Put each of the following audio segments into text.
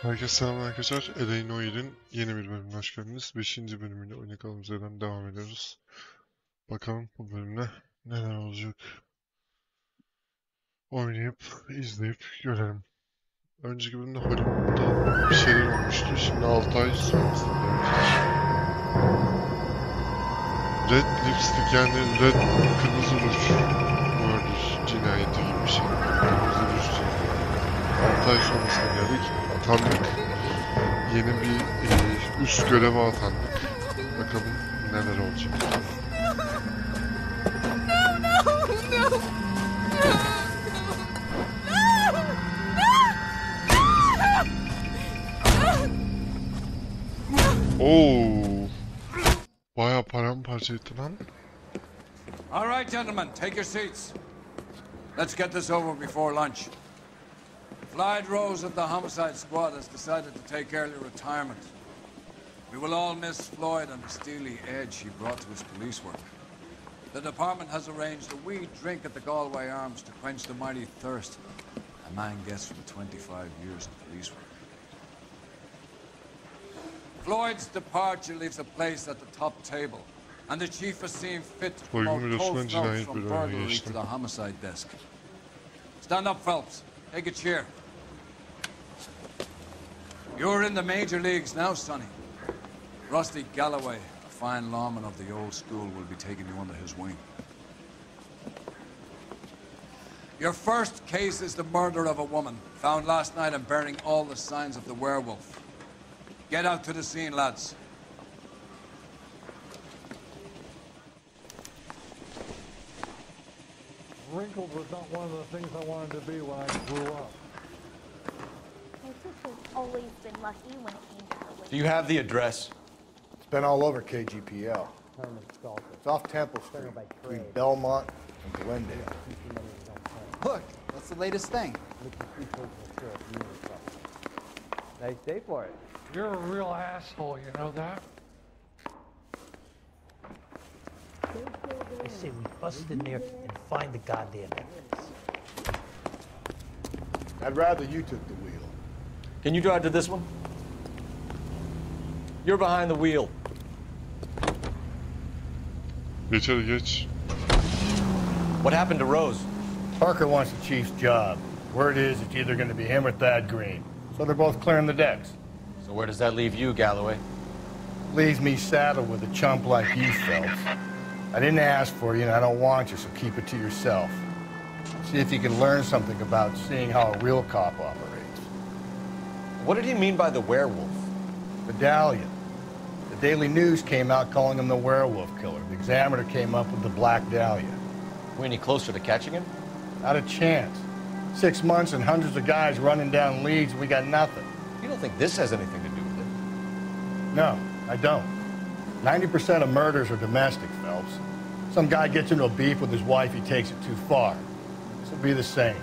Herkese selam arkadaşlar. Noire'in yeni bir bölümüne hoş geldiniz. 5. bölümüyle oyuna kaldığımız yerden devam ediyoruz. Bakalım bu bölümde neler olacak. Oynayıp, izleyip görelim. Önceki bölümde Hollywood'da bir şeyler olmuştu. Şimdi 6 ay sonrasında. Red lipstick yani red kırmızı ruj. Murder cinayeti gibi bir şey. Kırmızı ruj cinayeti. 6 ay sonrasına geldik. Atandık. Yeni bir üst göreve atandık. Bakalım neler olacak. Oo, bayağı paramparça etti lan. All right, gentlemen, take your seats. Let's get this over before lunch. Clyde Rose of the homicide squad has decided to take early retirement. We will all miss Floyd and the steely edge he brought to his police work. The department has arranged a wee drink at the Galway Arms to quench the mighty thirst a man gets from 25 years of police work. Floyd's departure leaves a place at the top table, and the chief has seen fit to promote both Phelps from burglary to the homicide desk. Stand up, Phelps. Take a chair. You're in the major leagues now, Sonny. Rusty Galloway, a fine lawman of the old school, will be taking you under his wing. Your first case is the murder of a woman, found last night and bearing all the signs of the werewolf. Get out to the scene, lads. Wrinkled was not one of the things I wanted to be when I grew up. My sister's always been lucky when it came to her weight. Do you have the address? It's been all over KGPL. It's off Temple Street, between Belmont and Glendale. Look, that's the latest thing. Nice day for it. You're a real asshole, you know that? I say we bust in there and find the goddamn evidence. I'd rather you took the wheel. Can you drive to this one? You're behind the wheel. Geç hadi geç. What happened to Rose? Parker wants the chief's job. Word is it's either going to be him or Thad Green. So they're both clearing the decks. So where does that leave you, Galloway? Leaves me saddled with a chump like you, Phelps. I didn't ask for you and I don't want you, so keep it to yourself. See if you can learn something about seeing how a real cop operates. What did he mean by the werewolf? Medallion. The Daily News came out calling him the werewolf killer. The Examiner came up with the Black Dahlia. We any closer to catching him? Not a chance. 6 months and hundreds of guys running down leads, we got nothing. You don't think this has anything to do with it? No, I don't. 90% of murders are domestic, Phelps. Some guy gets into a beef with his wife, he takes it too far. This will be the same.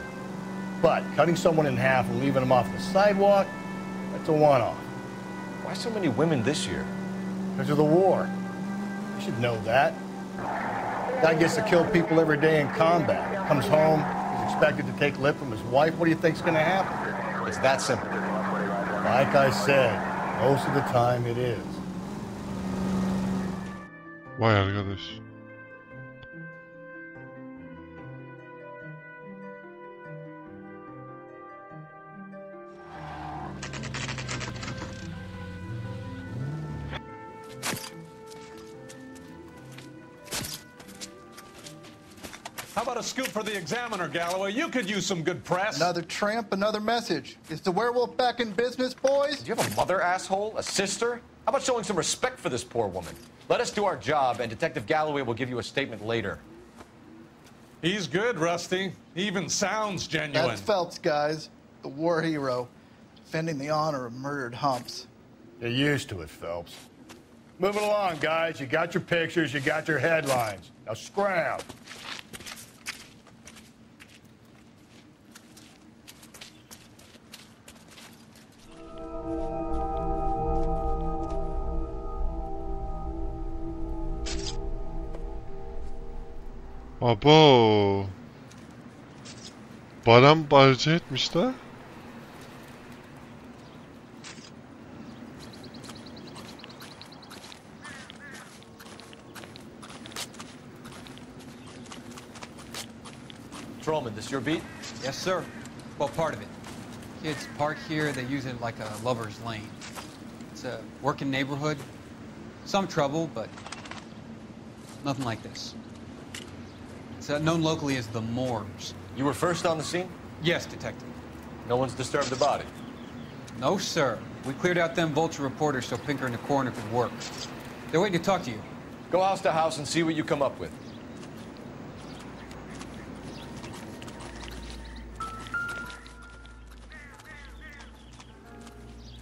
But cutting someone in half and leaving them off the sidewalk, that's a one-off. Why so many women this year? Because of the war. You should know that. Guy gets to kill people every day in combat. Comes home, he's expected to take lip from his wife. What do you think's going to happen? It's that simple. Like I said, most of the time it is. Vay arkadaş. How about a scoop for the Examiner, Galloway? You could use some good press. Another tramp, another message. Is the werewolf back in business, boys? Do you have a mother, asshole? A sister? How about showing some respect for this poor woman? Let us do our job, and Detective Galloway will give you a statement later. He's good, Rusty. He even sounds genuine. That's Phelps, guys. The war hero. Defending the honor of murdered humps. You're used to it, Phelps. Move it along, guys. You got your pictures, you got your headlines. Now scram. Abo. Paramparça etmiş de. patrolman. This your beat? Yes, sir. Well, part of it. Kids park here, they use it like a lover's lane. It's a working neighborhood. Some trouble, but nothing like this. It's known locally as the Moors. You were first on the scene? Yes, detective. No one's disturbed the body? No, sir. We cleared out them vulture reporters so Pinker and the coroner could work. They're waiting to talk to you. Go house to house and see what you come up with.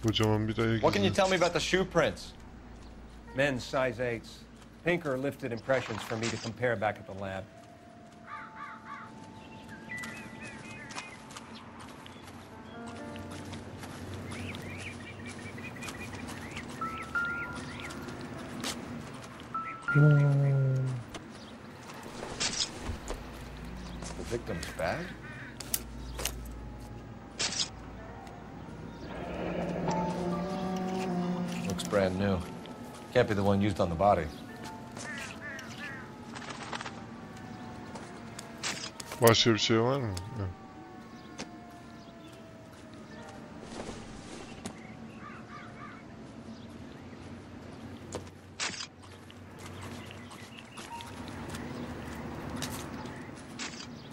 Kocaman bir ayak What can you izi. tell me about the shoe prints? Men's size 8s. Pinker lifted impressions for me to compare back at the lab. The victim's bag? Looks brand new. Can't be the one used on the body. Başka bir şey var mı? Yok.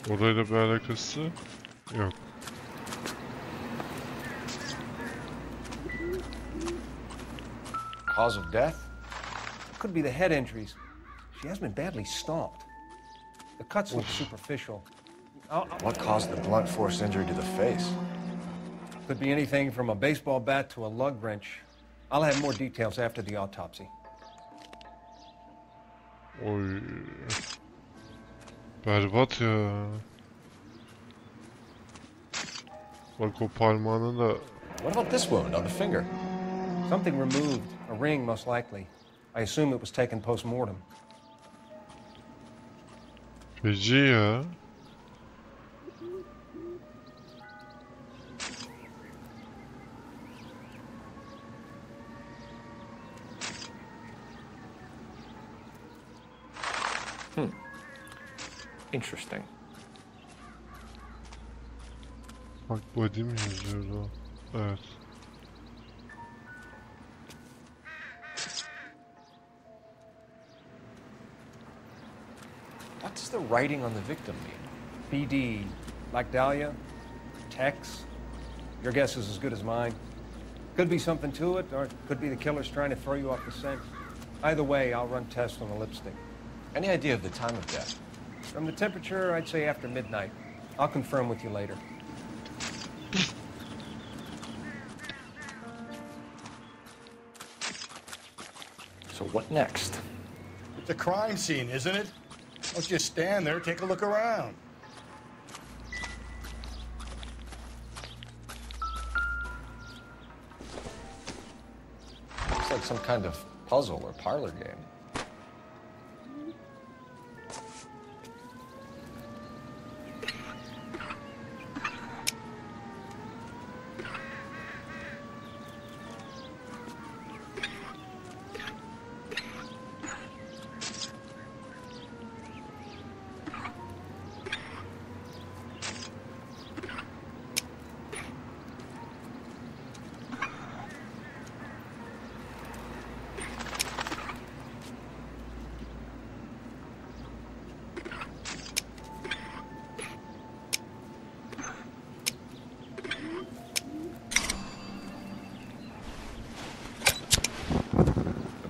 Orayla bir alakası yok. Cause of death? Could be the head injuries. She has been badly stomped. The cuts look superficial. What caused the blunt force injury to the face? Could be anything from a baseball bat to a lug wrench. I'll have more details after the autopsy. Oy. Berbat ya. Bak o parmağını da... What about this wound on the finger? Something removed. A ring, most likely. I assume it was taken post-mortem. Feci ya. Interesting. Bak body mi yazıyordu? Evet. What does the writing on the victim mean? BD, like Dahlia, Tex. Your guess is as good as mine. Could be something to it, or it could be the killer's trying to throw you off the scent. Either way, I'll run tests on the lipstick. Any idea of the time of death? From the temperature, I'd say after midnight. I'll confirm with you later. So what next? It's a crime scene, isn't it? Don't just stand there, take a look around. Looks like some kind of puzzle or parlor game.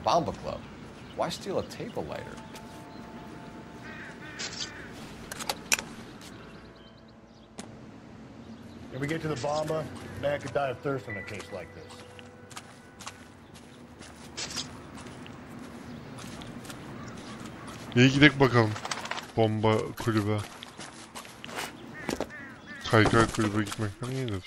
Bomba Club. Why steal a table lighter? If we get to the bomba, a man could die of thirst in a case like this. İyi gidelim bakalım. Bomba kulübe. Kaykay kulübe gitmekten iyidir.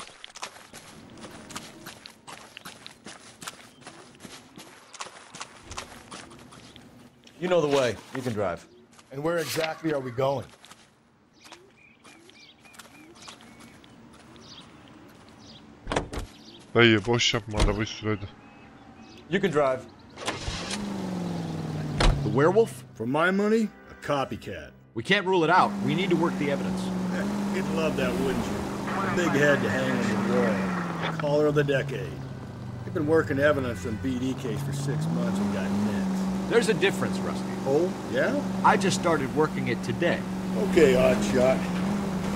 You know the way. You can drive. And where exactly are we going? Dayı boş yapma, arabayı sür hadi. You can drive. The werewolf? For my money, a copycat. We can't rule it out. We need to work the evidence. You'd love that, wouldn't you? A big head to hang on the wall. Caller of the decade. You've been working evidence on BD case for 6 months and got nits. There's a difference, Rusty. Oh, yeah? I just started working it today. Okay, Oddshot.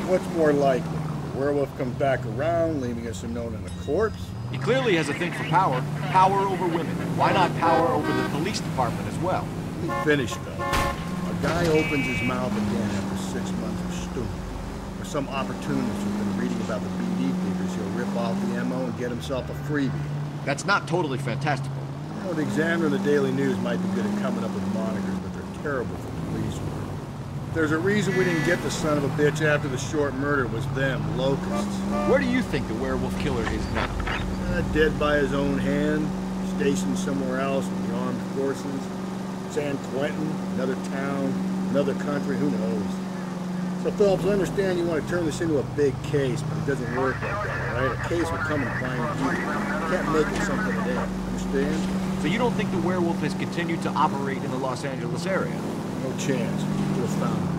What's more likely? The werewolf comes back around, leaving us unknown in a corpse? He clerally has a thing for power. Power over women. Why not power over the police department as well? Let me finish, though. A guy opens his mouth again after 6 months of stewing. Or some opportunist who's been reading about the BD figures, he'll rip off the MO and get himself a freebie. That's not totally fantastical. You know, the Examiner and the Daily News might be good at coming up with monikers, but they're terrible for police work. There's a reason we didn't get the son of a bitch after the short murder was them, locusts. Where do you think the werewolf killer is now? Dead by his own hand, stationed somewhere else with the armed forces. San Quentin, another town, another country, who knows? So, Phillips, I understand you want to turn this into a big case, but it doesn't work like that, all right? A case will come and find you. You can't make it something it ain't, understand? So you don't think the werewolf has continued to operate in the Los Angeles area? No chance. We'll found him.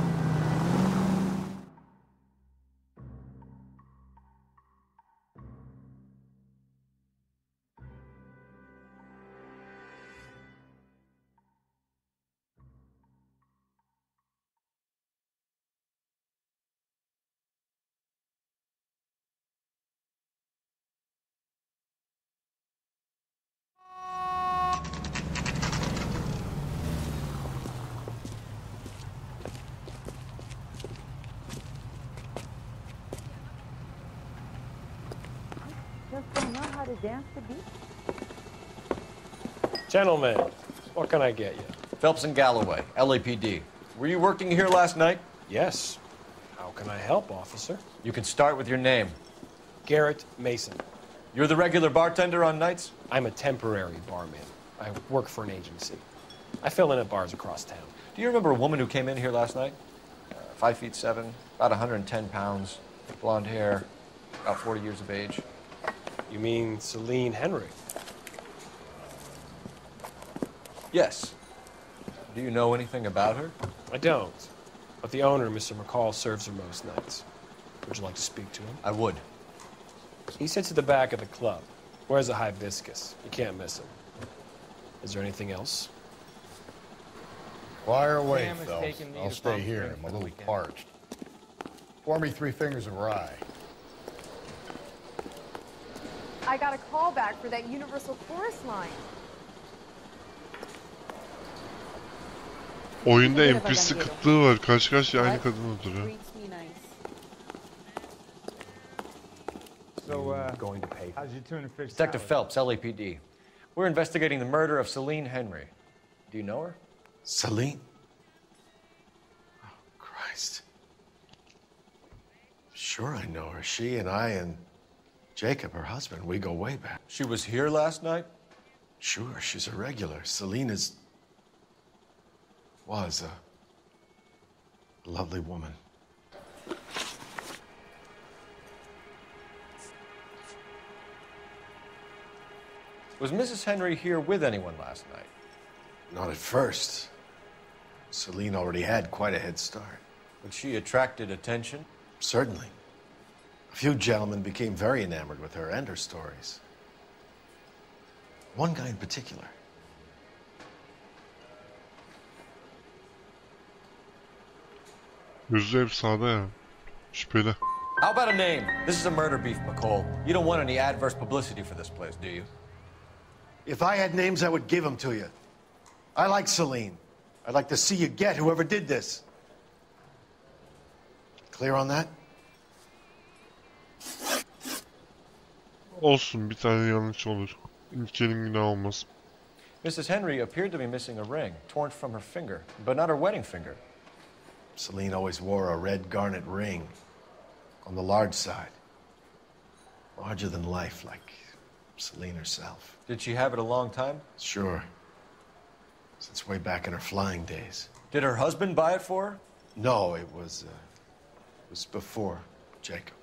Just don't know how to dance the beat. Gentlemen, what can I get you? Phelps and Galloway, LAPD. Were you working here last night? Yes. How can I help, officer? You can start with your name. Garrett Mason. You're the regular bartender on nights? I'm a temporary barman. I work for an agency. I fill in at bars across town. Do you remember a woman who came in here last night? 5'7", about 110 pounds, blonde hair, about 40 years of age. You mean Celine Henry? Yes. Do you know anything about her? I don't. But the owner, Mr. McCall, serves her most nights. Would you like to speak to him? I would. He sits at the back of the club. Wears a hibiscus. You can't miss him. Is there anything else? Fire away, Phelps. I'll stay here. I'm a little parched. Pour me 3 fingers of rye. I got a call back for that universal chorus line. Oyunda NPC kıtlığı var. Kaç aynı kadın oturuyor. So, going to pay. how's your tuna fish Detective salad? Phelps, LAPD. We're investigating the murder of Celine Henry. Do you know her? Celine? Oh, Christ. Sure I know her. She and I and Jacob, her husband, we go way back. She was here last night? Sure, she's a regular. Celine was a lovely woman. Was Mrs. Henry here with anyone last night? Not at first. Celine already had quite a head start. But she attracted attention? Certainly. A few gentlemen became very enamored with her and her stories. One guy in particular. Gözü hep sağda ya. Şüpheli. How about a name? This is a murder beef, McCall. You don't want any adverse publicity for this place, do you? If I had names, I would give them to you. I like Celine. I'd like to see you get whoever did this. Clear on that? Olsun, bir tane yanlış olur. İlkenin günahı olmaz. Mrs. Henry appeared to be missing a ring, torn from her finger, but not her wedding finger. Celine always wore a red garnet ring on the large side. Larger than life, like Celine herself. Did she have it a long time? Sure. Since way back in her flying days. Did her husband buy it for her? No, it was before Jacob.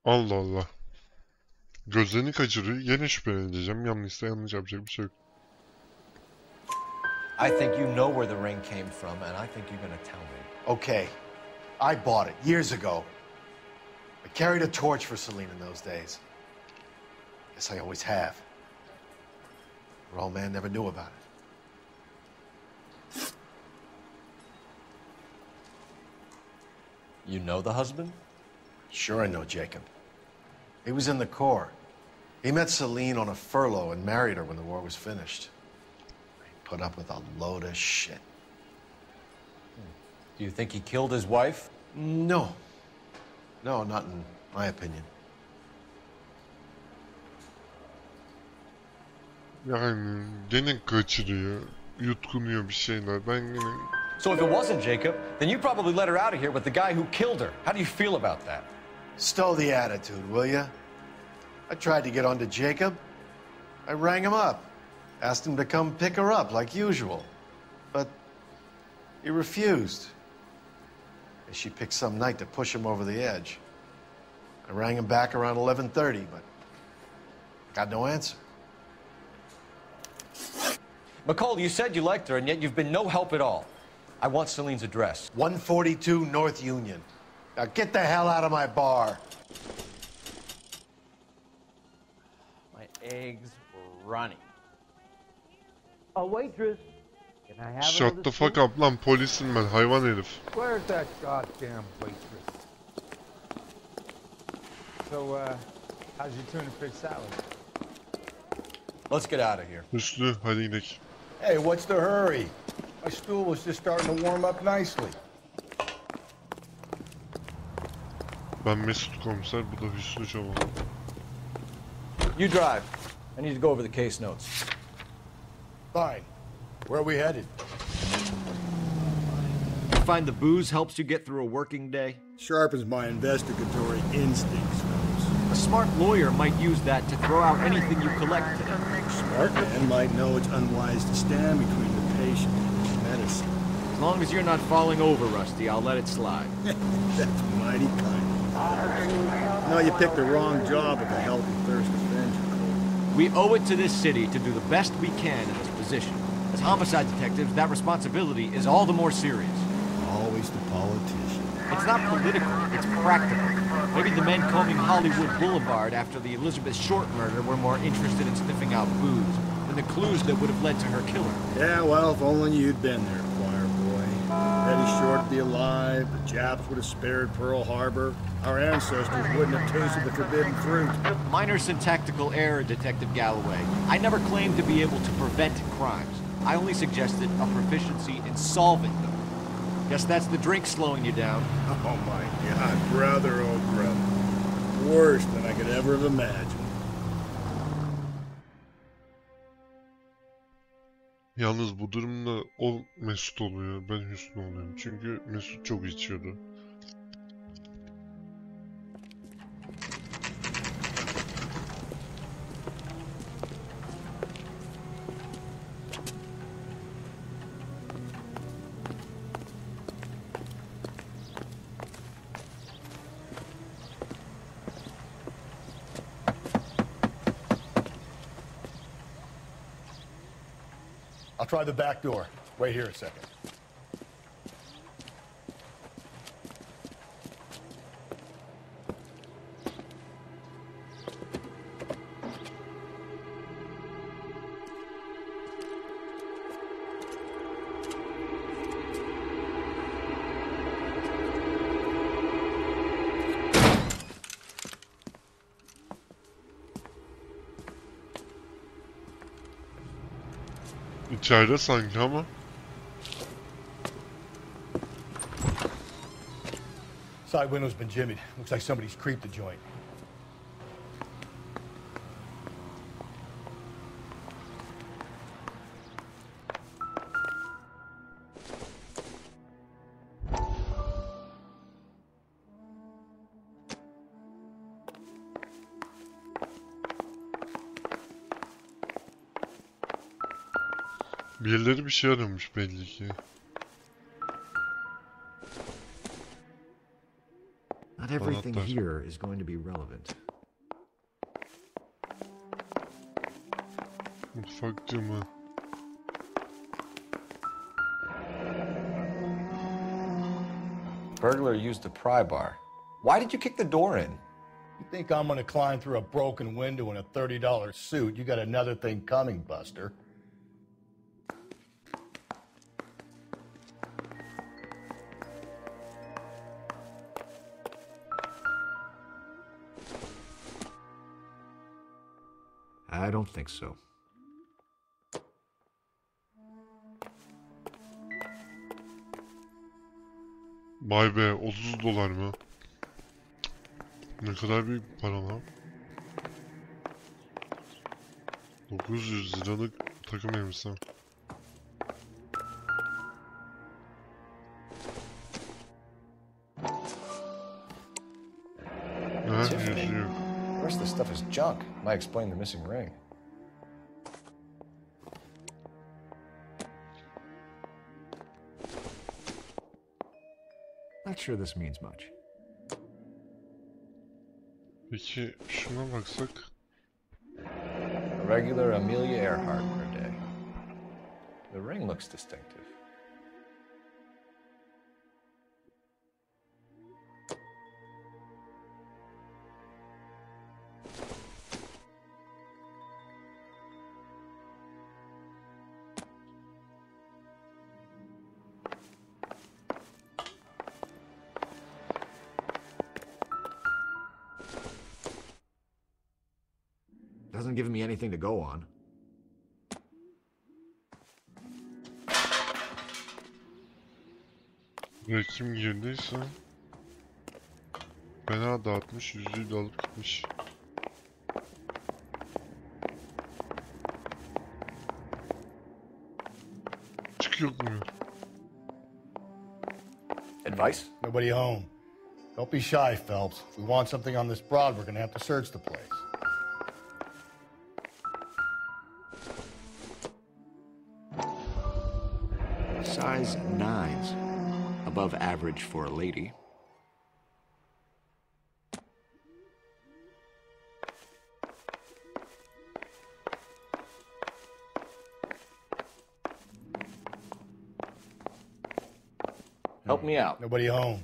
Allah Allah. Gözlerini kaçırıyor. Yine şüpheleneceğim. Yanlışsa yanlış yapacak bir şey yok. I think you know where the ring came from, and I think you're gonna tell me. Okay, I bought it years ago. I carried a torch for Celine in those days. Guess I always have. Her old man never knew about it. You know the husband? Sure I know Jacob. He was in the Corps. He met Celine on a furlough and married her when the war was finished. He put up with a load of shit. Do you think he killed his wife? No. No, not in my opinion. Yani gene kaçırıyor. Yutkunuyor bir şeyler. Ben yine... So if it wasn't Jacob, then you probably let her out of here with the guy who killed her. How do you feel about that? Stow the attitude, will ya? I tried to get on to Jacob. I rang him up. Asked him to come pick her up like usual. But he refused. She picked some night to push him over the edge. I rang him back around 11:30, but got no answer. McCall, you said you liked her, and yet you've been no help at all. I want Celine's address. 142 North Union. Now get the hell out of my bar. My eggs were running. A waitress. Can I have Shut the fuck up lan, polisim ben, hayvan herif. Where's that goddamn waitress? So, how's your tuna fish salad? Let's get out of here. Hüsnü, hadi gidelim. Hey, what's the hurry? My stool was just starting to warm up nicely. Ben Mesut komiser, bu da Hüsnü Çoban. You drive. I need to go over the case notes. Fine. Where are we headed? You find the booze helps you get through a working day? Sharpens my investigatory instincts, fellas. A smart lawyer might use that to throw out anything you collect today. Smart man might know it's unwise to stand between the patient and his medicine. As long as you're not falling over, Rusty, I'll let it slide. That's mighty kind. No, you picked the wrong job with a healthy thirst for vengeance. We owe it to this city to do the best we can in this position. As homicide detectives, that responsibility is all the more serious. Always the politician. It's not political, it's practical. Maybe the men combing Hollywood Boulevard after the Elizabeth Short murder were more interested in sniffing out booze than the clues that would have led to her killer. Yeah, well, if only you'd been there, choir boy. Betty Short would be alive, the Japs would have spared Pearl Harbor, our ancestors wouldn't have tasted the forbidden fruit. Minor syntactical error, Detective Galloway. I never claimed to be able to prevent crimes. I only suggested a proficiency in solving them. Guess that's the drink slowing you down. Oh my God, brother, oh brother. Worse than I could ever have imagined. Yalnız bu durumda o Mesut oluyor, ben Hüsnü oluyorum. Çünkü Mesut çok içiyordu. I'll try the back door. Wait here a second. İçeride sanki ama. Side window's been jimmied. Looks like somebody's creeped the joint. Birileri bir şey aramış belli ki. Not everything Anahtar. here is going to be relevant. Mutfak camı. Burglar used the pry bar. Why did you kick the door in? You think I'm gonna climb through a broken window in a $30 suit? You got another thing coming, Buster. I don't think so. Vay be, $30 mı? Ne kadar büyük para lan. 900 liralık takım elbise. Tiffany. Yüzüğü. The rest of this stuff is junk. Might explain the missing ring. Not sure this means much. Peki şuna baksak. A regular Amelia Earhart per day. The ring looks distinctive. Doesn't give me anything to go on. Buraya kim girdiyse fena dağıtmış, yüzüğü de alıp gitmiş. Çık yok mu? Advice? Nobody home. Don't be shy, Phelps. If we want something on this broad, we're gonna have to search the place. Size 9s. Above average for a lady. Help me out. Nobody home.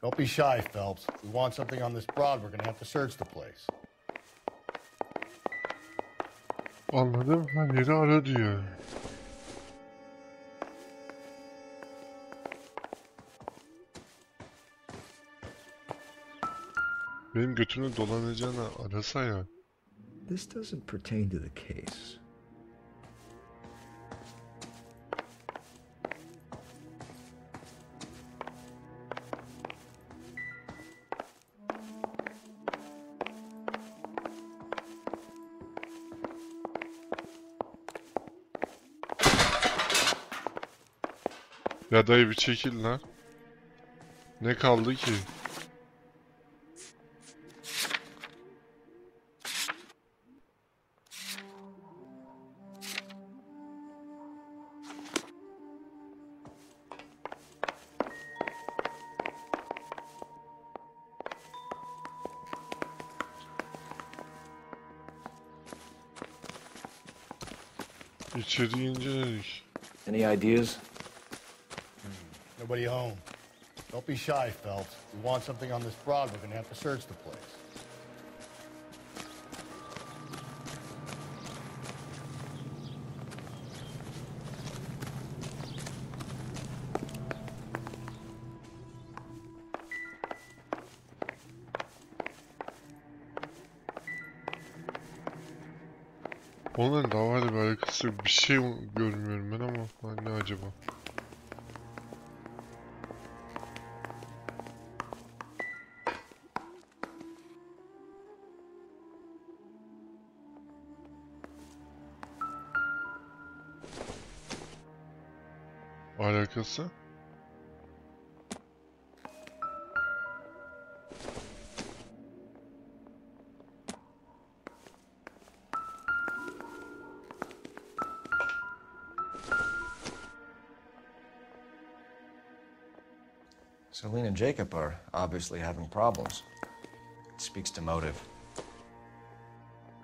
Don't be shy, Phelps. If we want something on this broad, we're gonna have to search the place. Anladım. Her yeri ara diyor. Benim götümü dolanacağını arasa ya. This doesn't pertain to the case. Ya dayı bir çekil lan. Ne kaldı ki? İçeriği inceledik. Any ideas? Nobody home. Don't be shy, Phelps. If we want something on this broad, we're gonna have to search the place. Onların davayla bir alakası yok. Bir şey görmüyorum ben ama ne acaba? Alakası? Celine and Jacob are obviously having problems. It speaks to motive.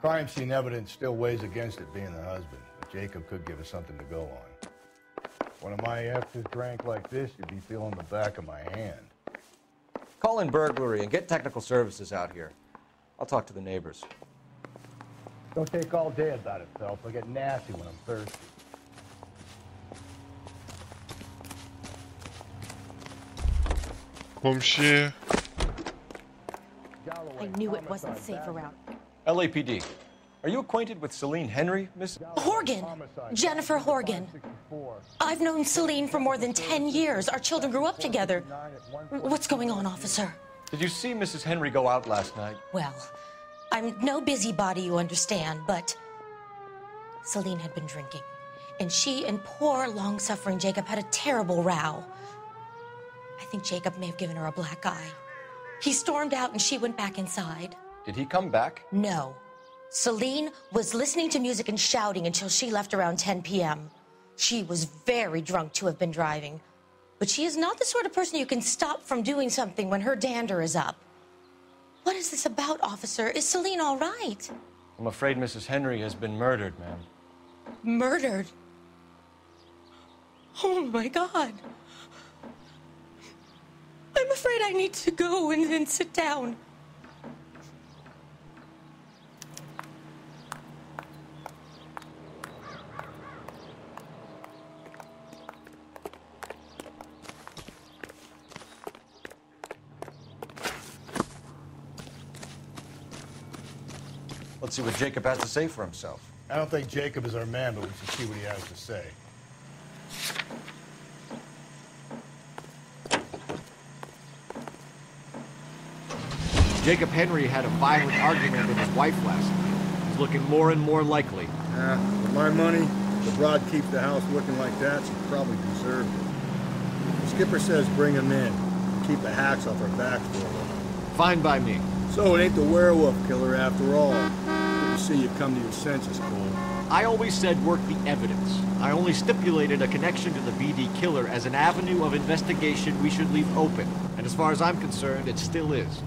Crime scene evidence still weighs against it being the husband, but Jacob could give us something to go on. One of my exes drank like this, you'd be feeling the back of my hand. Call in burglary and get technical services out here. I'll talk to the neighbors. Don't take all day about it, Phelps. I get nasty when I'm thirsty. Komşu. I knew it wasn't safe around. LAPD. Are you acquainted with Celine Henry, Miss? Horgan. Jennifer Horgan. I've known Celine for more than 10 years. Our children grew up together. What's going on, officer? Did you see Mrs. Henry go out last night? Well, I'm no busybody, you understand, but Celine had been drinking. And she and poor, long-suffering Jacob had a terrible row. I think Jacob may have given her a black eye. He stormed out and she went back inside. Did he come back? No. Celine was listening to music and shouting until she left around 10 p.m. She was very drunk to have been driving. But she is not the sort of person you can stop from doing something when her dander is up. What is this about, officer? Is Celine all right? I'm afraid Mrs. Henry has been murdered, ma'am. Murdered? Oh, my God. I'm afraid I need to go and sit down. Let's see what Jacob has to say for himself. I don't think Jacob is our man, but we should see what he has to say. Jacob Henry had a violent argument with his wife last night. He's looking more and more likely. With my money, the broad keeps the house looking like that, she probably deserved it. The skipper says bring him in. Keep the hacks off our backs for a while. Fine by me. So it ain't the werewolf killer after all. Good to see you come to your senses, Cole. I always said work the evidence. I only stipulated a connection to the VD killer as an avenue of investigation we should leave open. And as far as I'm concerned, it still is.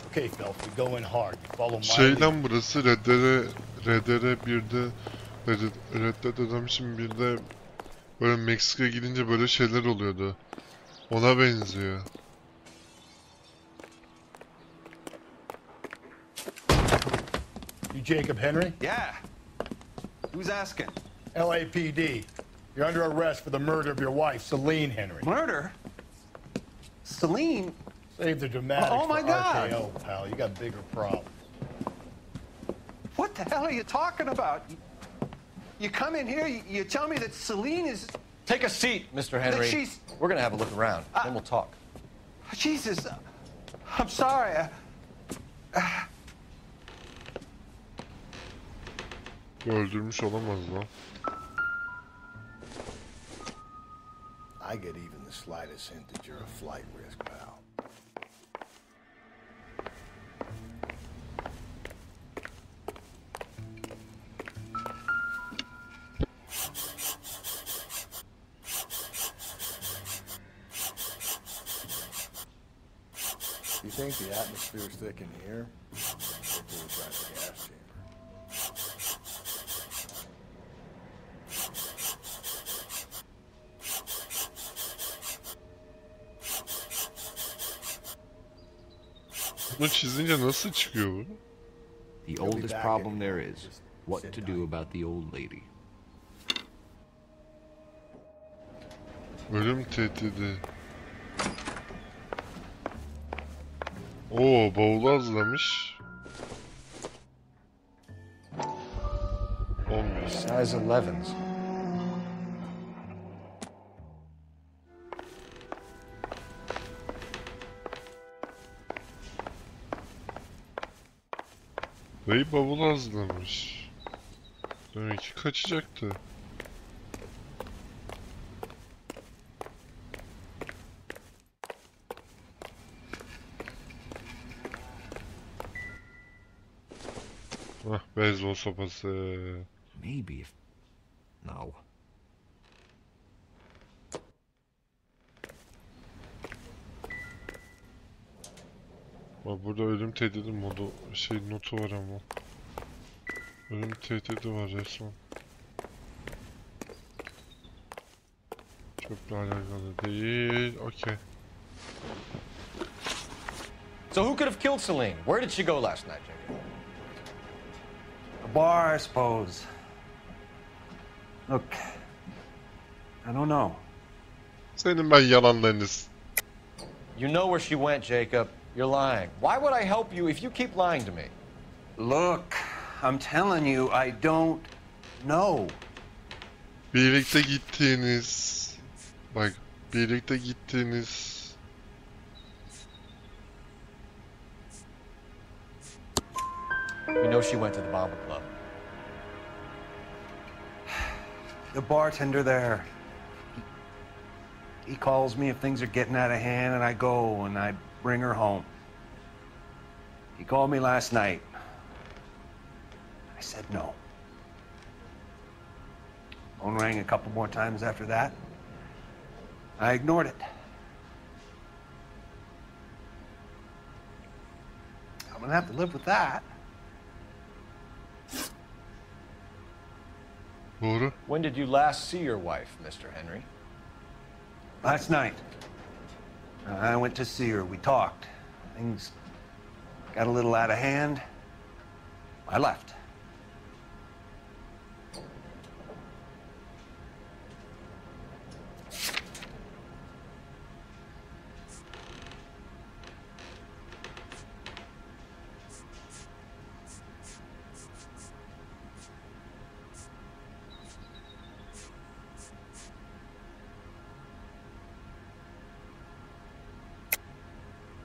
Okay, Phelps, we go in hard. You follow my Şey lan burası RDR 1'de Red Dead Redemption 1'de böyle Meksika'ya gidince böyle şeyler oluyordu. Ona benziyor. You Jacob Henry? Yeah. Who's asking? LAPD. You're under arrest for the murder of your wife, Celine Henry. Murder? Celine? Save the dramatics Oh, my for God. RKO, pal. You got bigger problems. What the hell are you talking about? You come in here, you tell me that Celine is... Take a seat, Mr. Henry. she's- We're gonna have a look around, then we'll talk. Jesus, I'm sorry. Öldürmüş olamaz lan. I get even the slightest hint that you're a flight risk, pal. You think the atmosphere's thick in here? Or do we try the gas chamber? Bunu çizince nasıl çıkıyor bu? The oldest problem there is, what to do about the old lady. Ölüm tehdidi. Oo, bavulu hazırlamış. 11. Size 11s. Dayı bavulu hazırlamış. Demek ki kaçacaktı. Hah, beyzbol sopası. Maybe if... No. Bak burada ölüm tehdidi modu notu var ama. Ölüm tehdidi var resmen. Çöple alakalı değil. Okay. So who could have killed Celine? Where did she go last night, Jacob? A bar, I suppose. Look, I don't know. Senin ben yalanlarınız. You know where she went, Jacob. You're lying. Why would I help you if you keep lying to me? Look, I'm telling you, I don't know. Birlikte gittiğiniz... Bak, birlikte gittiğiniz... You know she went to the Bomber Club. The bartender there. He calls me if things are getting out of hand, and I go and I bring her home. He called me last night. I said no. Phone rang a couple more times after that. I ignored it. I'm gonna have to live with that. Doğru. When did you last see your wife, Mr. Henry? Last night. I went to see her. We talked. Things got a little out of hand. I left.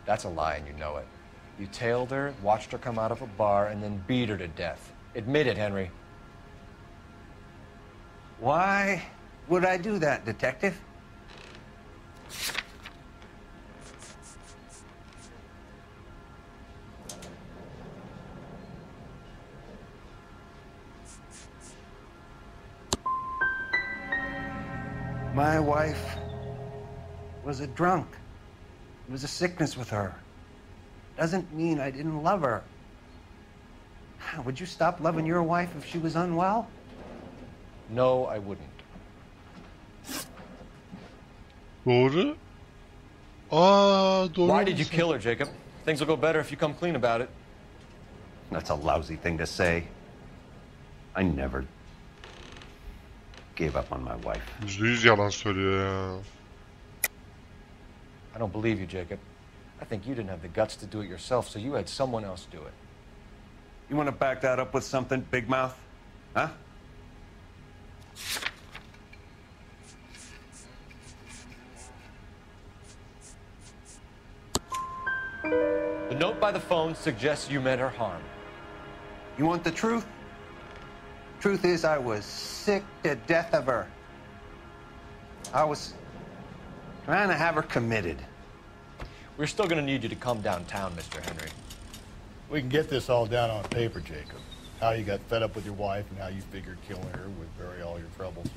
That's a lie and you know it. You tailed her, watched her come out of a bar, and then beat her to death. Admit it, Henry. Why would I do that, Detective? My wife was a drunk. It was a sickness with her. Doesn't mean I didn't love her. Would you stop loving your wife if she was unwell? No, I wouldn't. Doğru. Doğru. Why did you kill her, Jacob? Things will go better if you come clean about it. That's a lousy thing to say. I never gave up on my wife. %100 yalan söylüyor ya. I don't believe you, Jacob. I think you didn't have the guts to do it yourself, so you had someone else do it. You want to back that up with something, Big Mouth? Huh? The note by the phone suggests you meant her harm. You want the truth? Truth is, I was sick to death of her. I was trying to have her committed. We're still going to need you to come downtown, Mr. Henry. We can get this all down on paper, Jacob. How you got fed up with your wife and how you figured killing her would bury all your troubles.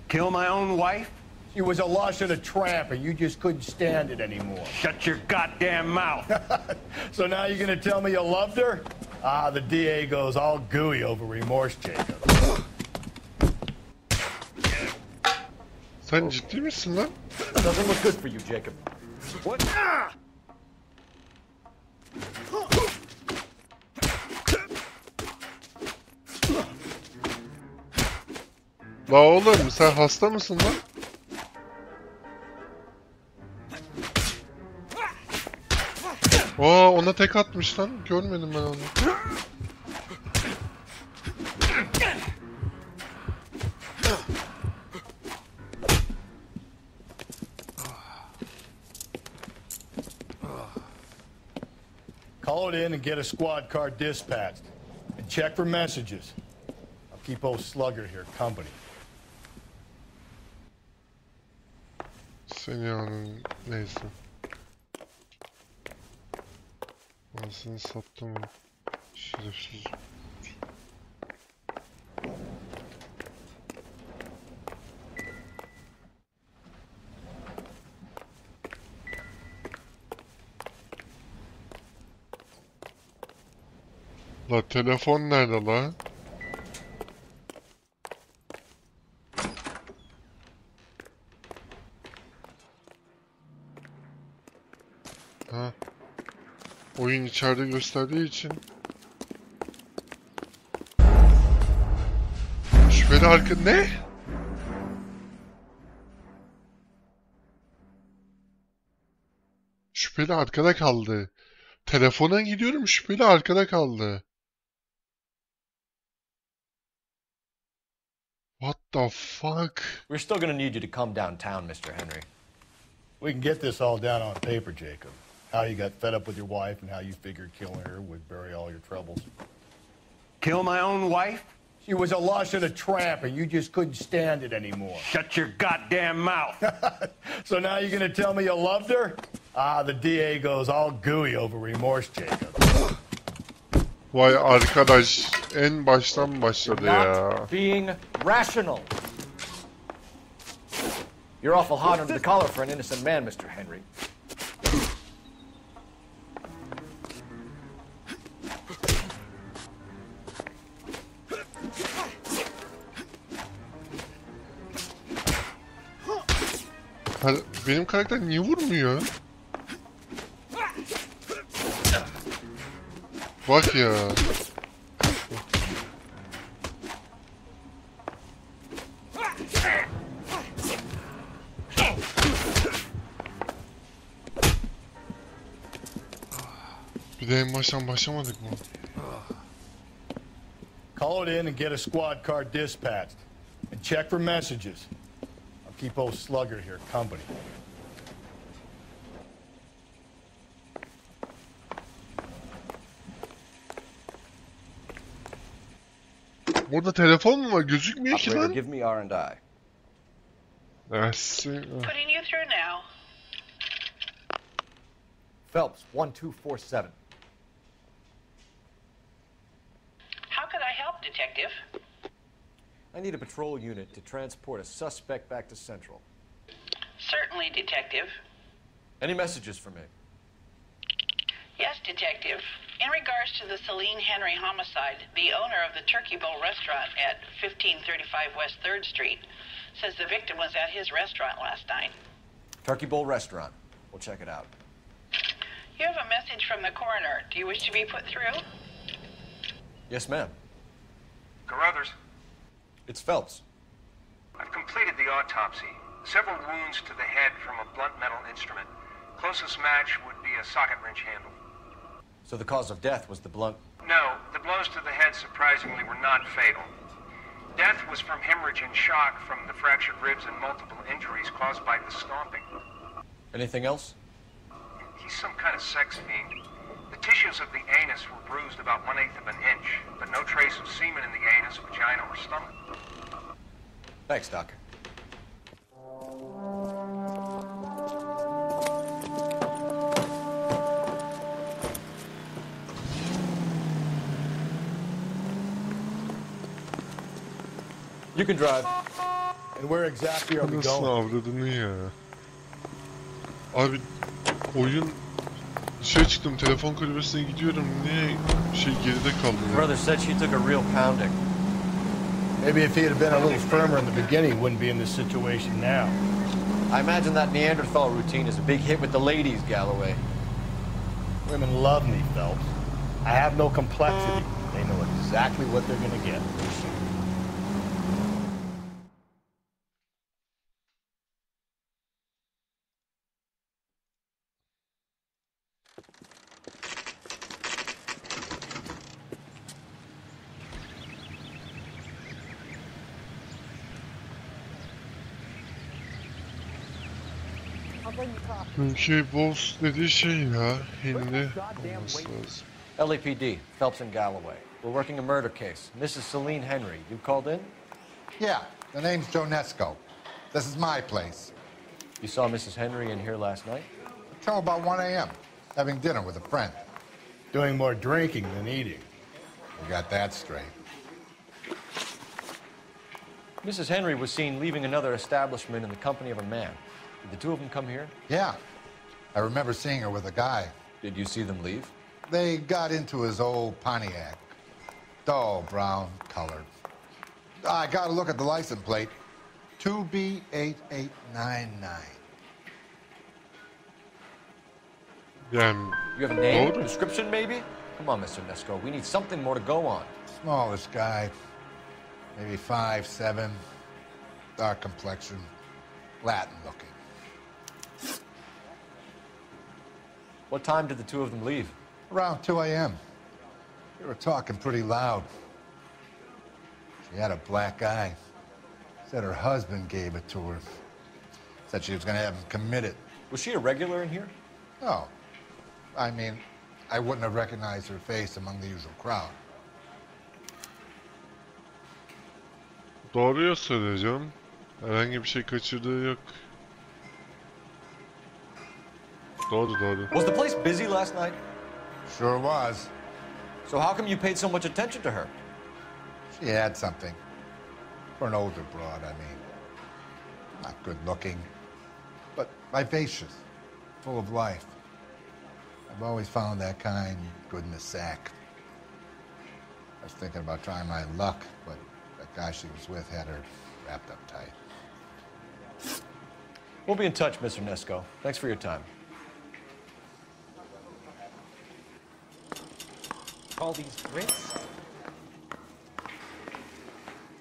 Kill my own wife? She was a lush and a tramp, and you just couldn't stand it anymore. Shut your goddamn mouth. So now you're gonna tell me you loved her? The DA goes all gooey over remorse, Jacob. Sen ciddi misin lan? Doesn't look good for you, Jacob. What? La oğlum sen hasta mısın lan? Ona tek atmış lan. Görmedim ben onu. Call it in and get a squad car dispatched. And check for messages. I'll keep old Slugger here company. Seni anın neyse. Anasını sattım. Şerefsiz. La telefon nerede la? Ha. Oyun içeride gösterdiği için. Şüpheli arka... Ne? Şüpheli arkada kaldı. Telefona gidiyorum, şüpheli arkada kaldı. What the fuck? We're still gonna need you to come downtown, Mr. Henry. We can get this all down on paper, Jacob. How you got fed up with your wife and how you figured killing her would bury all your troubles. Kill my own wife? She was a lush and a tramp, and you just couldn't stand it anymore. Shut your goddamn mouth. So now you're gonna tell me you loved her? Ah, the DA goes all gooey over remorse, Jacob. Vay arkadaş, en baştan başladı ya. Not being rational. You're awful hot under the collar for an innocent man, Mr. Henry. Benim karakter niye vurmuyor? Bak ya. Bir de en baştan başlamadık mı? Call it in and get a squad car dispatched. And check for messages. I'll keep old Slugger here company. Burada telefon mu var? Gözükmüyor ki Operator, lan. give me R&I. Putting you through now. Phelps, 1247. How could I help, Detective? I need a patrol unit to transport a suspect back to Central. Certainly, Detective. Any messages for me? Yes, Detective. In regards to the Celine Henry homicide, the owner of the Turkey Bowl restaurant at 1535 West 3rd Street says the victim was at his restaurant last night. Turkey Bowl restaurant. We'll check it out. You have a message from the coroner. Do you wish to be put through? Yes, ma'am. Carruthers, It's Phelps. I've completed the autopsy. Several wounds to the head from a blunt metal instrument. Closest match would be a socket wrench handle. So the cause of death was the blunt... No, the blows to the head surprisingly were not fatal. Death was from hemorrhage and shock from the fractured ribs and multiple injuries caused by the stomping. Anything else? He's some kind of sex fiend. The tissues of the anus were bruised about 1/8 of an inch, but no trace of semen in the anus, vagina, or stomach. Thanks, Doctor. You can drive. And where exactly are we Nasıl going? avradını ya? Abi oyun dışarı çıktım, telefon kulübesine gidiyorum. Niye geride kaldı ya? Brother said she took a real pounding. Maybe if he had been a little firmer in the beginning, he wouldn't be in this situation now. I imagine that Neanderthal routine is a big hit with the ladies, Galloway. Women love me, Phelps. I have no complexity. They know exactly what they're gonna get. Çünkü boss dediği şey ya, Hindi olması lazım. LAPD, Phelps and Galloway. We're working a murder case. Mrs. Celine Henry, you called in? Yeah, the name's Jonesco. This is my place. You saw Mrs. Henry in here last night? Until about 1 a.m., having dinner with a friend. Doing more drinking than eating. We got that straight. Mrs. Henry was seen leaving another establishment in the company of a man. Did the two of them come here? Yeah, I remember seeing her with a guy. Did you see them leave? They got into his old Pontiac. Dull brown colored. I gotta look at the license plate. 2B8899. Yani You have a name? doğru. Description, maybe? Come on, Mr. Nesco. We need something more to go on. Smallest guy. Maybe 5'7". Dark complexion. Latin looking. What time did the two of them leave? Around 2 a.m. They were talking pretty loud. She had a black eye. Said her husband gave it to her. Said she was gonna have him committed. Was she a regular in here? No. I mean, I wouldn't have recognized her face among the usual crowd. Doğruyu söylüyor canım. Herhangi bir şey kaçırdığı yok. Doğru. Was the place busy last night? Sure was. So how come you paid so much attention to her? She had something. For an older broad, I mean. Not good looking, but vivacious, full of life. I've always found that kind good in the sack. I was thinking about trying my luck, but that guy she was with had her wrapped up tight. We'll be in touch, Mr. Nesco. Thanks for your time. All these grits?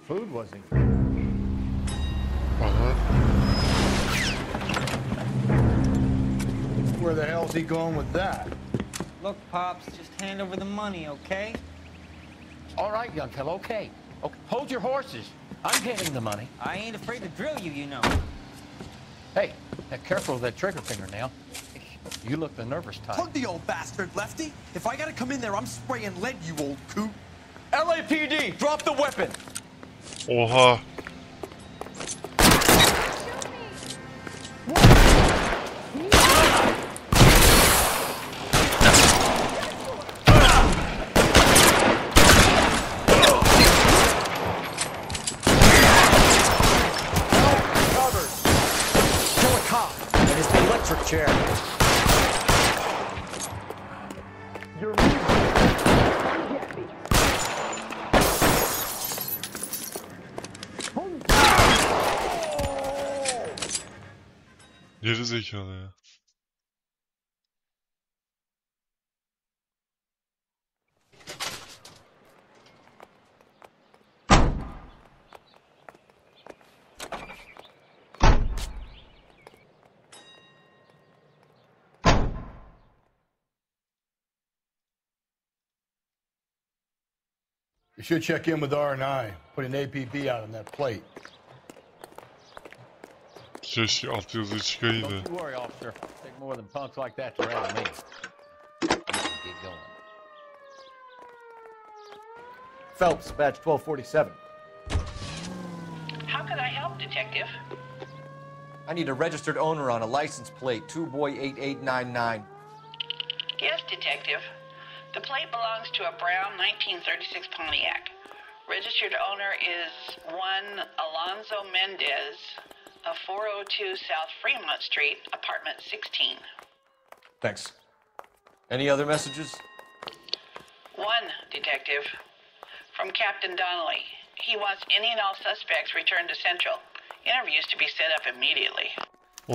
Food wasn't. Where the hell's he going with that? Look, Pops, just hand over the money, okay? All right, young fellow, okay. Hold your horses. I'm handing the money. I ain't afraid to drill you, you know. Hey, careful with that trigger finger now. You look the nervous type. Plug the old bastard, Lefty. If I gotta come in there, I'm spraying lead, you old coot. LAPD, drop the weapon! Oha. Electric chair. Geri zekalı ya. You should check in with R&I. Put an APB out on that plate. Keşke altyazı çıkaydı. Don't you worry, officer. Take more than punks like that to rattle me. You can get going. Phelps, badge 1247. How could I help, Detective? I need a registered owner on a license plate, 2boy8899. Yes, Detective. The plate belongs to a brown 1936 Pontiac. Registered owner is one Alonzo Mendez of 402 South Fremont Street, apartment 16. Thanks. Any other messages? One, Detective. From Captain Donnelly. He wants any and all suspects returned to Central. Interviews to be set up immediately.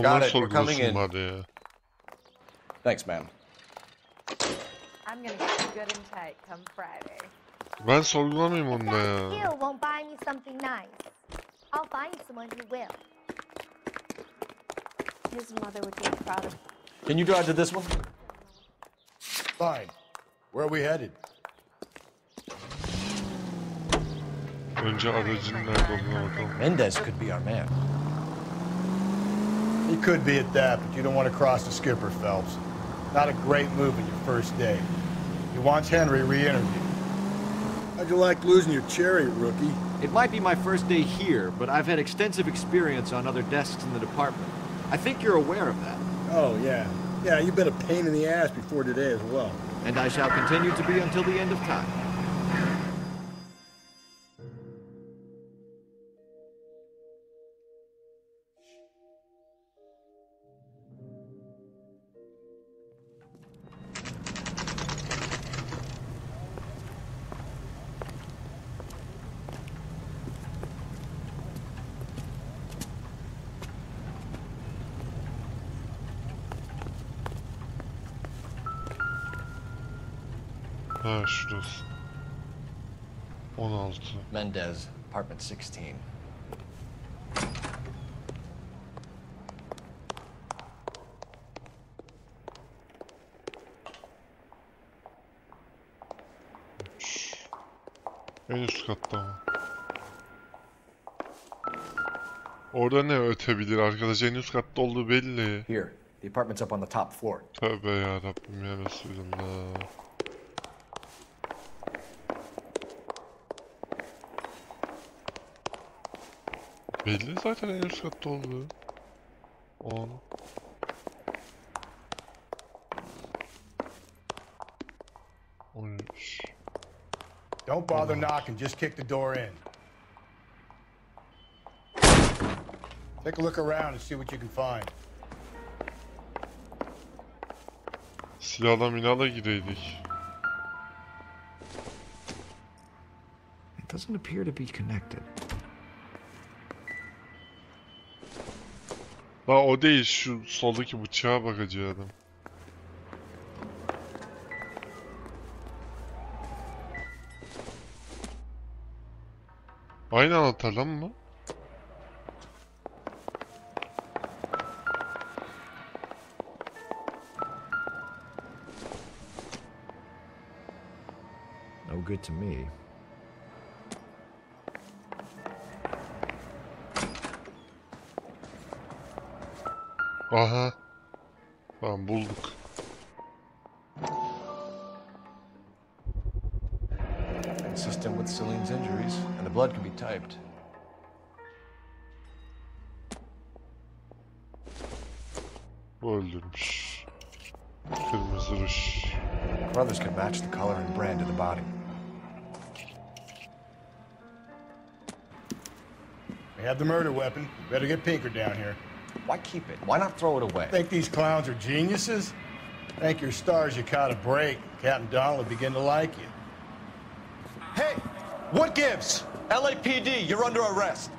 Got it. We're coming in. Hadi ya. Thanks, ma'am. I'm gonna get you good and tight come Friday. Ben sorgulamayayım onu da ya. Skill won't buy me something nice. I'll find someone who will. His mother would be proud of him. Can you drive to this one? Fine. Where are we headed? Önce aracın nerede olduğuna bakalım. Mendez could be our man. He could be at that, but you don't want to cross the skipper, Phelps. Not a great move on your first day. He wants Henry re-interviewed. How'd you like losing your cherry, rookie? It might be my first day here, but I've had extensive experience on other desks in the department. I think you're aware of that. Oh, yeah. Yeah, you've been a pain in the ass before today as well. And I shall continue to be until the end of time. Ha şurası. 16. Mendez, apartment 16. En üst katta ama. Orada ne ötebilir arkadaş? En üst katta olduğu belli. Here, the apartment's up on the top floor. Tövbe yarabbim ya Resulallah. Belli zaten en üst katta olduğu. 10. Don't bother knocking, just kick the door in. Take a look around and see what you can find. Silahla milahla gideydik. It doesn't appear to be connected. La o değil, şu soldaki bıçağa bakacağı adam. Aynı anahtar lan mı? No good to me. Aha. Tamam bulduk. Consistent with Celine's injuries, and the blood can be typed. Bu öldürmüş. Kırmızı ruj. Brothers can match the color and brand of the body. We have the murder weapon. Better get Pinker down here. Why keep it? Why not throw it away? Think these clowns are geniuses? Thank your stars you caught a break. Captain Don will begin to like you. Hey, what gives? LAPD, you're under arrest.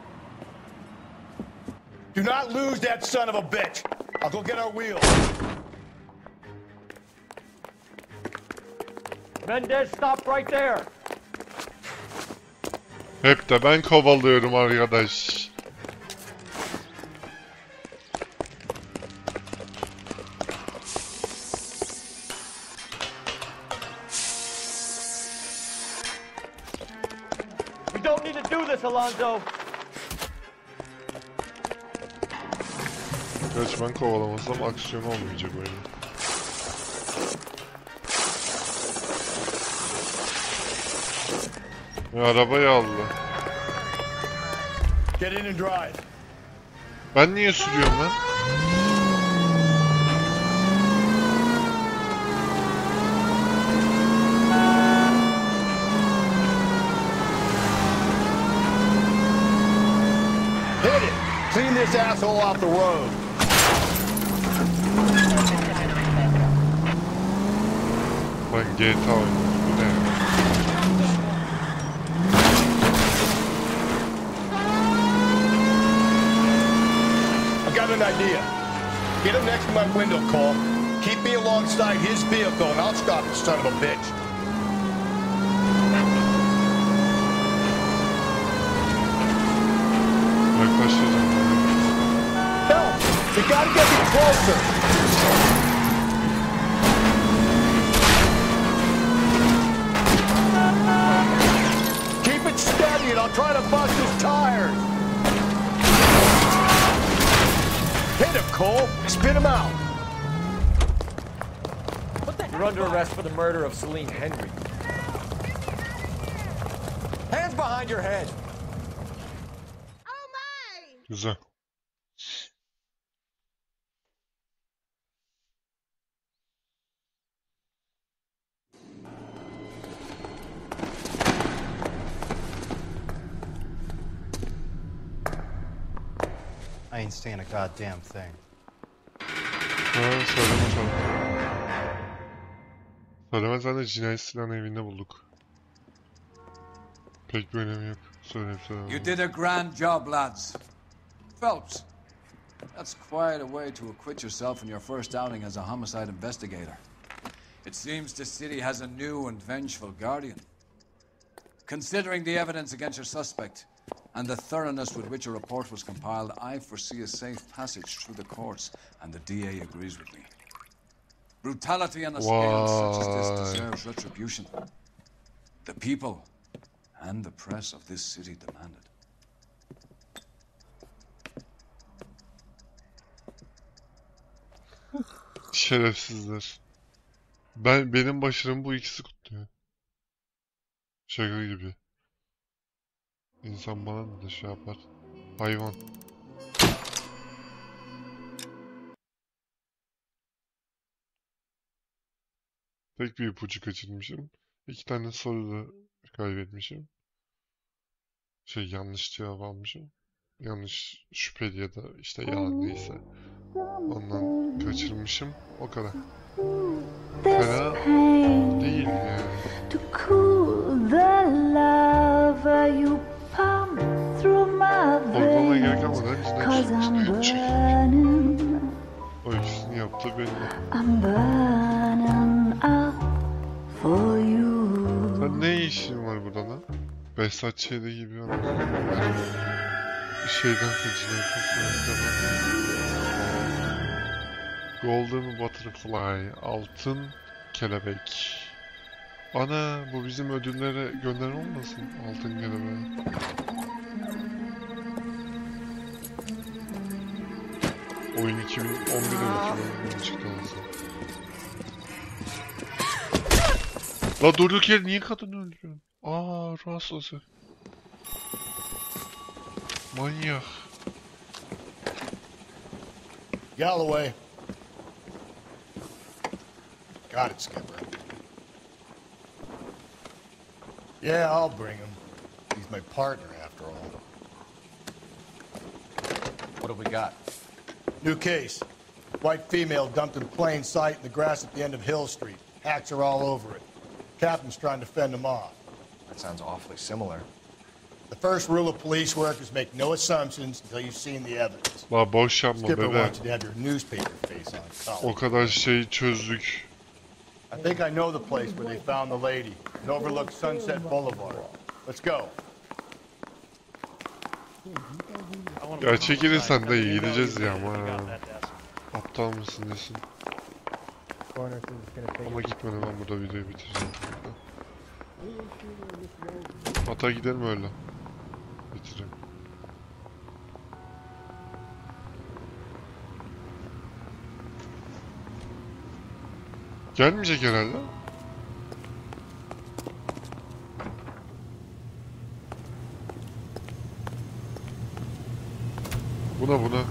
Do not lose that son of a bitch. I'll go get our wheels. Mendez, stop right there. Hep de ben kovalıyorum arkadaş. We don't need to do this, Alonzo. Gerçi ben kovalamasam aksiyon olmayacak oyun. Arabayı aldı. Get in and drive. Ben niye sürüyorum lan? Hit it. Clean this asshole off the road. Ben GTA oynuyorum. Bu ne? Got an idea. Get him next to my window, Cole. Keep me alongside his vehicle and I'll stop the son of a bitch. Help! You gotta get me closer! Keep it steady and I'll try to bust his tires! Hit him, Cole! Spin him out! You're under arrest for the murder of Celine Henry. Hands behind your head! Güzel. I ain't saying a goddamn thing. Ha, söyleme çabuk. Söylemezsen de cinayet silahını evinde bulduk. Pek bir önemi yok. Söyleyip söyleme. You did a grand job, lads. Phelps, that's quite a way to acquit yourself in your first outing as a homicide investigator. It seems the city has a new and vengeful guardian. Considering the evidence against your suspect and the thoroughness with which a report was compiled, I foresee a safe passage through the courts, and the DA agrees with me. Brutality on a scale such as this deserves retribution. The people and the press of this city demand it. Şerefsizler. Benim başarımı bu ikisi kutluyor. Şaka gibi. İnsan bana da şey yapar. Hayvan. Tek bir ipucu kaçırmışım. 2 tane soru da kaybetmişim. Yanlış cevap almışım. Yanlış şüpheli ya da işte yalan neyse. Ondan kaçırmışım. O kadar. Fena değil yani. Olmama gerek kalmadan bizden çıkmıştır. O ikisini yaptı belli. Sen ne işin var burada lan? Behzat Ç'de gibi olan. Bir şeyden cinayet yapıyor. Golden Butterfly, altın kelebek. Ana, bu bizim ödüllere gönder olmasın, altın kelebeği. Oyun 2011'de 2011'de çıktı aslında. La durduk yere niye kadını öldürüyorsun? Aa, rastası. Manyak. Galloway. Got it, Skipper. Yeah, I'll bring him. He's my partner, after all. What have we got? New case. White female dumped in plain sight in the grass at the end of Hill Street. Hacks are all over it. Captain's trying to fend him off. That sounds awfully similar. The first rule of police work is make no assumptions until you've seen the evidence. La boş yapma Skipper bebe. wants you to have your newspaper face on collar. O kadar şey çözdük. I think I know the place where they found the lady. It overlooks Sunset Boulevard. Let's go. Ya çekilirsen de iyi gideceğiz ya ama. Aptal mısın desin. Ama gitmeden ben burada videoyu bitireceğim. Hatta gidelim öyle. Bitireyim. Gelmeyecek herhalde. Buna.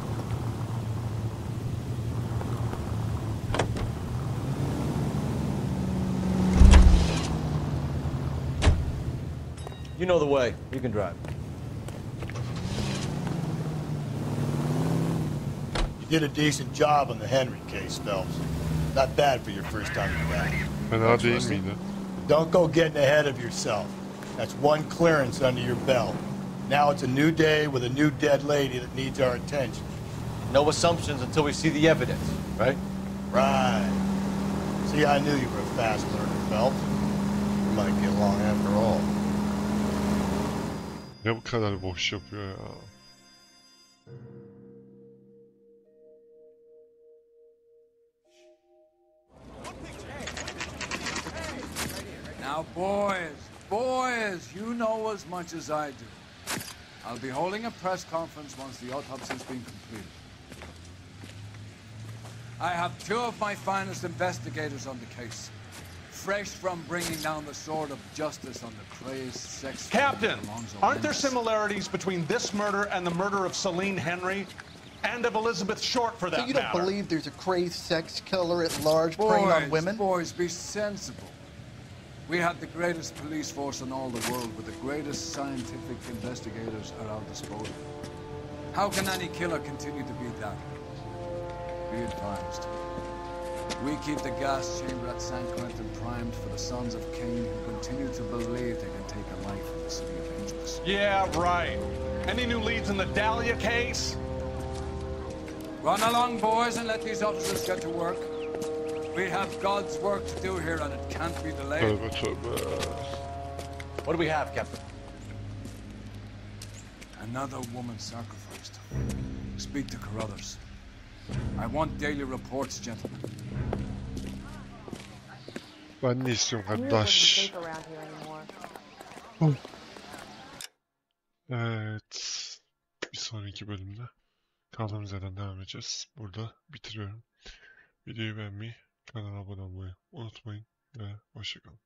You know the way. You can drive. You did a decent job on the Henry case, Phelps. Not bad for your first time back. Fena değil miydi? Don't go getting ahead of yourself. That's one clearance under your belt. Now it's a new day with a new dead lady that needs our attention. No assumptions until we see the evidence, right? Right. See, I knew you were a fast learner, Phelps. We might get along after all. Ne bu kadar boş yapıyor ya? Now, boys, you know as much as I do. I'll be holding a press conference once the autopsy's been completed. I have 2 of my finest investigators on the case, fresh from bringing down the sword of justice on the crazed sex... Captain, aren't there similarities between this murder and the murder of Celine Henry? And of Elizabeth Short, for that So you don't matter? believe there's a crazed sex killer at large preying on women? Boys, be sensible. We have the greatest police force in all the world, with the greatest scientific investigators at our disposal. How can any killer continue to be that? Be advised. We keep the gas chamber at San Quentin primed for the sons of Cain who continue to believe they can take a life in the city of angels. Yeah, right. Any new leads in the Dahlia case? Run along, boys, and let these officers get to work. We have God's work to do here and it can't be delayed. Tövbe tövbe. What do we have, Captain? Another woman sacrificed. Speak to Carruthers. I want daily reports, gentlemen. Ben ne istiyorum I knew it wasn't kardeş? safe around here anymore. Evet. Bir sonraki bölümde kaldığımız yerden devam edeceğiz. Burada bitiriyorum. Videoyu beğenmeyi, kanala abone olmayı unutmayın ve hoşça kalın.